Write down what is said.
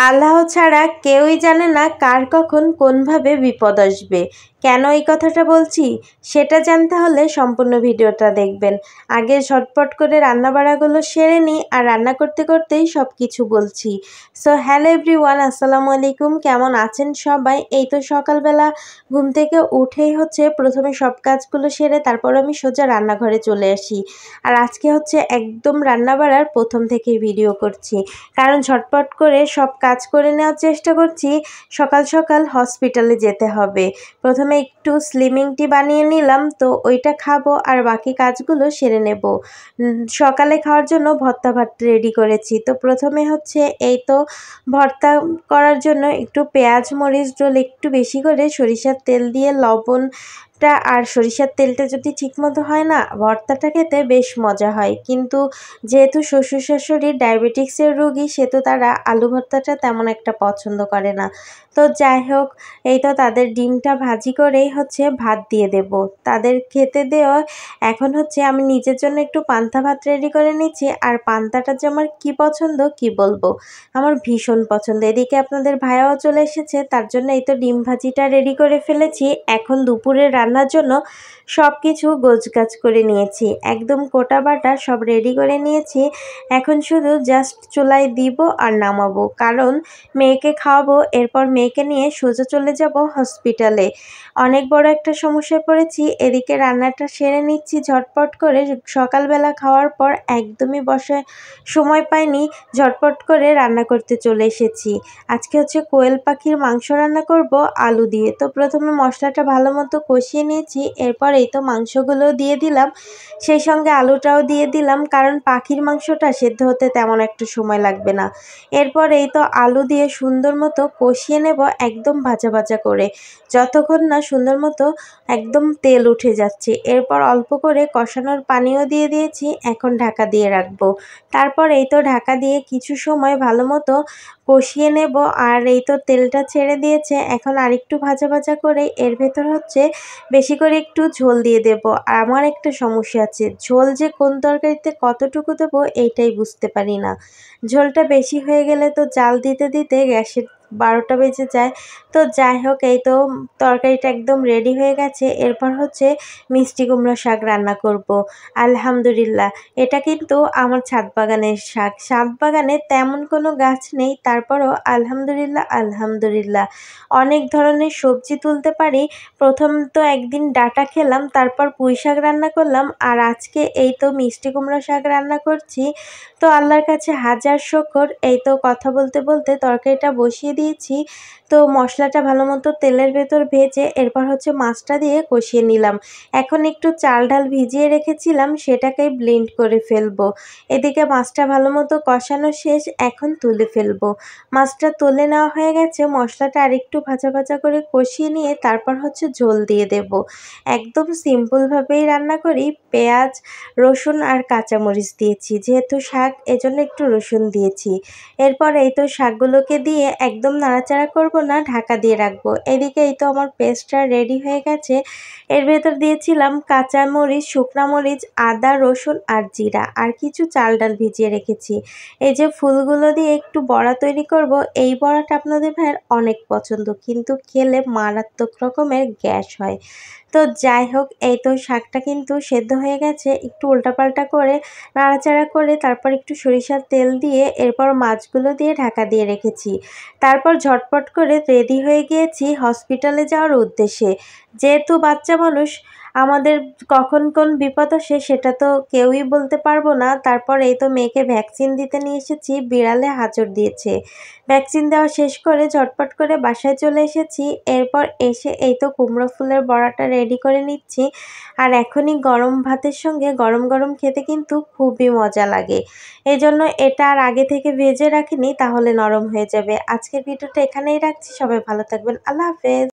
আল্লাহ ছাড়া কেউই জানে না কার কখন কোনভাবে বিপদ আসবে। কেন এই কথাটা বলছি সেটা জানতে হলে সম্পূর্ণ ভিডিওটা দেখবেন। আগে ঝটপট করে রান্নাবাড়াগুলো সেরে নিই, আর রান্না করতে করতেই সব কিছু বলছি। সো হ্যালো এভরিওয়ান, আসসালামু আলাইকুম। কেমন আছেন সবাই? এই তো সকালবেলা ঘুম থেকে উঠেই প্রথমে সব কাজগুলো সেরে তারপর আমি সোজা রান্নাঘরে চলে আসি। আর আজকে একদম রান্নাবাড়ার প্রথম থেকেই ভিডিও করছি, কারণ ঝটপট করে সব কাজ করে নেওয়ার চেষ্টা করছি। সকাল সকাল হসপিটালে যেতে হবে। প্রথমে একটু স্লিমিং টি বানিয়ে নিলাম, তো ওইটা খাবো আর বাকি কাজগুলো সেরে নেব। সকালে খাওয়ার জন্য ভর্তা ভাত রেডি করেছি। তো প্রথমে এই তো ভর্তা করার জন্য একটু পেঁয়াজ মরিচ ঝোল একটু বেশি করে সরিষার তেল দিয়ে লবণটা আর সরিষার তেলটা যদি ঠিকমতো হয় না, ভর্তাটা খেতে বেশ মজা হয়। কিন্তু যেহেতু শ্বশুর শাশুড়ি ডায়াবেটিক্সের রোগী, সেহেতু তারা আলু ভর্তাটা তেমন একটা পছন্দ করে না। তো যাই হোক, এই তো তাদের ডিমটা ভাজি করেই ভাত দিয়ে দেব তাদের খেতে দেওয়া। এখন আমি নিজের জন্য একটু পান্তা ভাত রেডি করে নিচ্ছি। আর পান্তাটা যে আমার কী পছন্দ কি বলবো, আমার ভীষণ পছন্দ। এদিকে আপনাদের ভাইয়াও চলে এসেছে, তার জন্য এই তো ডিম ভাজিটা রেডি করে ফেলেছি। এখন দুপুরে রান্নার জন্য সব কিছু গোছগাছ করে নিয়েছি, একদম কোটা বাটা সব রেডি করে নিয়েছি। এখন শুধু জাস্ট চুলায় দিব আর নামাবো, কারণ মেয়েকে খাওয়াবো। এরপর মেয়েকে নিয়ে সোজা চলে যাব হসপিটালে। অনেক বড় একটা সমস্যায় পড়েছি। এদিকে রান্নাটা সেরে নিচ্ছি ঝটপট করে। সকালবেলা খাওয়ার পর একদমই বসার সময় পাইনি, ঝটপট করে রান্না করতে চলে এসেছি। আজকে কোয়েল পাখির মাংস রান্না করব আলু দিয়ে। তো প্রথমে মশলাটা ভালো মতো কষিয়ে নিয়েছি, এরপর এই তো মাংসগুলো দিয়ে দিলাম, সেই সঙ্গে আলুটাও দিয়ে দিলাম, কারণ পাখির মাংসটা সেদ্ধ হতে তেমন একটা সময় লাগবে না। এরপর এই তো আলু দিয়ে সুন্দর মতো কষিয়ে নেব, একদম ভাজা ভাজা করে, যতক্ষণ না সুন্দর মতো একদম তেল উঠে যাচ্ছে। এরপর অল্প করে কষানোর পানিও দিয়ে দিয়েছি, এখন ঢাকা দিয়ে রাখবো। তারপর এই তো ঢাকা দিয়ে কিছু সময় ভালো মতো কষিয়ে নেব। আর এই তো তেলটা ছেড়ে দিয়েছে, এখন আরেকটু ভাজা ভাজা করে এর ভেতর বেশি করে একটু ঝোল দিয়ে দেব। আর আমার একটা সমস্যা আছে, ঝোল যে কোন তরকারিতে কতটুকু দেবো এইটাই বুঝতে পারি না। ঝোলটা বেশি হয়ে গেলে তো জাল দিতে দিতে গ্যাসের 12টা বেজে যায়। তো যাই হোক, এই তো তরকারিটা একদম রেডি হয়ে গেছে। এরপর মিষ্টি কুমড়ো শাক রান্না করব। আলহামদুলিল্লাহ, এটা কিন্তু আমার ছাদ বাগানের শাক। ছাদ বাগানে তেমন কোনো গাছ নেই, তারপরও আলহামদুলিল্লাহ আলহামদুলিল্লাহ অনেক ধরনের সবজি তুলতে পারি। প্রথম তো একদিন ডাঁটা খেলাম, তারপর পুঁই শাক রান্না করলাম, আর আজকে এই তো মিষ্টি কুমড়ো শাক রান্না করছি। তো আল্লাহর কাছে হাজার শুকর। এই তো কথা বলতে বলতে তরকারিটা বসিয়ে দিয়েছি। তো মশলাটা ভালো মতো তেলের ভেতর ভেজে এরপর মাছটা দিয়ে কষিয়ে নিলাম। এখন একটু চাল ডাল ভিজিয়ে রেখেছিলাম, সেটাকেই ব্লেন্ড করে ফেলবো। এদিকে মাছটা ভালো মতো কষানো শেষ, এখন তুলে ফেলবো। মাছটা তুলে নেওয়া হয়ে গেছে, মশলাটা আরেকটু ভাজা ভাজা করে কষিয়ে নিয়ে তারপর ঝোল দিয়ে দেব। একদম সিম্পলভাবেই রান্না করি, পেঁয়াজ রসুন আর কাঁচামরিচ দিয়েছি, যেহেতু শাক এজন্য একটু রসুন দিয়েছি। এরপর এই তো শাকগুলোকে দিয়ে একদম নাড়াচাড়া করব না, ঢাকা দিয়ে রাখবো। এদিকে এই তো আমার পেস্টটা রেডি হয়ে গেছে। এর ভেতর দিয়েছিলাম কাঁচামরিচ, শুকনা মরিচ, আদা রসুন আর জিরা, আর কিছু চাল ডাল ভিজিয়ে রেখেছি। এই যে ফুলগুলো দিয়ে একটু বড়া তৈরি করব। এই বড়াটা আপনাদের ভাইয়ের অনেক পছন্দ, কিন্তু খেলে মারাত্মক রকমের গ্যাস হয়। তো যাই হোক, এই তো শাকটা কিন্তু সেদ্ধ হয়ে গেছে। একটু উল্টাপাল্টা করে নাড়াচাড়া করে তারপর একটু সরিষার তেল দিয়ে এরপর মাছগুলো দিয়ে ঢাকা দিয়ে রেখেছি। তারপর ঝটপট করে রেডি হয়ে গিয়েছি হসপিটালে যাওয়ার উদ্দেশ্যে। যেহেতু বাচ্চা মানুষ, আমাদের কখন কোন বিপদ আসে সেটা তো কেউই বলতে পারবো না। তারপর এই তো মেয়েকে ভ্যাকসিন দিতে নিয়ে এসেছি, বিড়ালে হাঁচড় দিয়েছে। ভ্যাকসিন দেওয়া শেষ করে ঝটপট করে বাসায় চলে এসেছি। এরপর এসে এই তো কুমড়ো ফুলের বড়াটা রেডি করে নিচ্ছি। আর এখনই গরম ভাতের সঙ্গে গরম গরম খেতে কিন্তু খুবই মজা লাগে। এই জন্য এটা আর আগে থেকে ভেজে রাখিনি, তাহলে নরম হয়ে যাবে। আজকের ভিডিওটা এখানেই রাখছি, সবাই ভালো থাকবেন। আল্লাহ হাফেজ।